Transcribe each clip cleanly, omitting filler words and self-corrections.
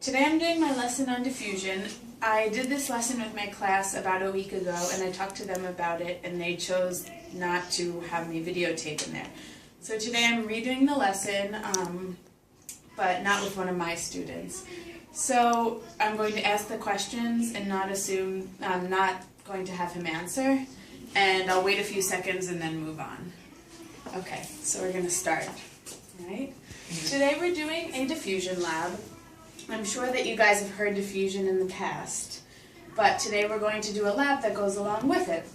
Today I'm doing my lesson on diffusion. I did this lesson with my class about a week ago and I talked to them about it and they chose not to have me videotape in there. So today I'm redoing the lesson, but not with one of my students. So I'm going to ask the questions and not assume I'm not going to have him answer, and I'll wait a few seconds and then move on. Okay, so we're going to start. All right? Today we're doing a diffusion lab. I'm sure that you guys have heard diffusion in the past, but today we're going to do a lab that goes along with it.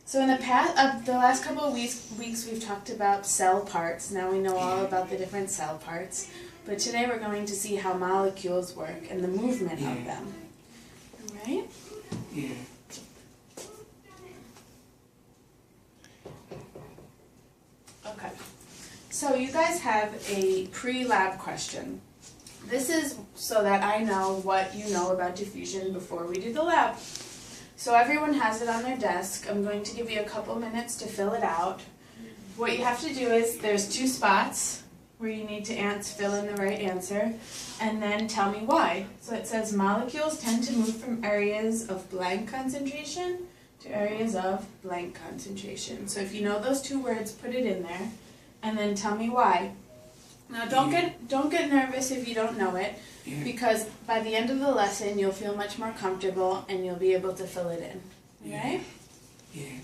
So in the last couple of weeks we've talked about cell parts. Now we know all about the different cell parts, but today we're going to see how molecules work and the movement of them. All right? Yeah. Okay. So you guys have a pre-lab question. This is so that I know what you know about diffusion before we do the lab. So everyone has it on their desk. I'm going to give you a couple minutes to fill it out. What you have to do is there's two spots where you need to fill in the right answer, and then tell me why. So it says molecules tend to move from areas of blank concentration to areas of blank concentration. So if you know those two words, put it in there. And then tell me why. Now don't get nervous if you don't know it, because by the end of the lesson you'll feel much more comfortable and you'll be able to fill it in. Okay? Yeah.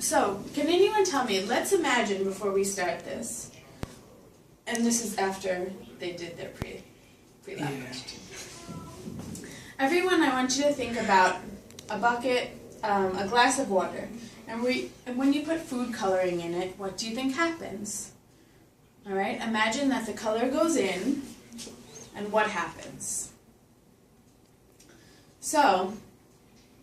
So, can anyone tell me, let's imagine before we start this, and this is after they did their pre-lab question. Everyone, I want you to think about a bucket, a glass of water. And when you put food coloring in it, what do you think happens? All right, imagine that the color goes in, and what happens? So,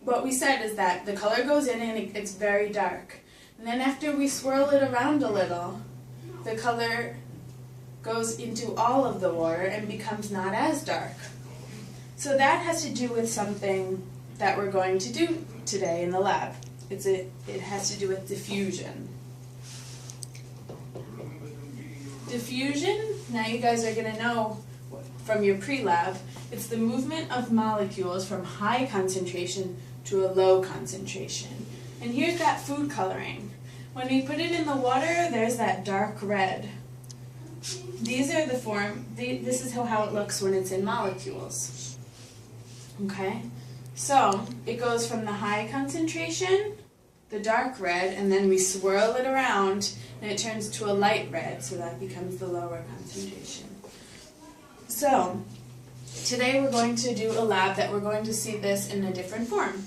what we said is that the color goes in and it gets very dark. And then after we swirl it around a little, the color goes into all of the water and becomes not as dark. So that has to do with something that we're going to do today in the lab. It has to do with diffusion. Diffusion, now you guys are going to know from your pre-lab, it's the movement of molecules from high concentration to a low concentration. And here's that food coloring. When we put it in the water, there's that dark red. These are this is how it looks when it's in molecules. Okay? So, it goes from the high concentration, the dark red, and then we swirl it around and it turns to a light red, so that becomes the lower concentration. So, today we're going to do a lab that we're going to see this in a different form.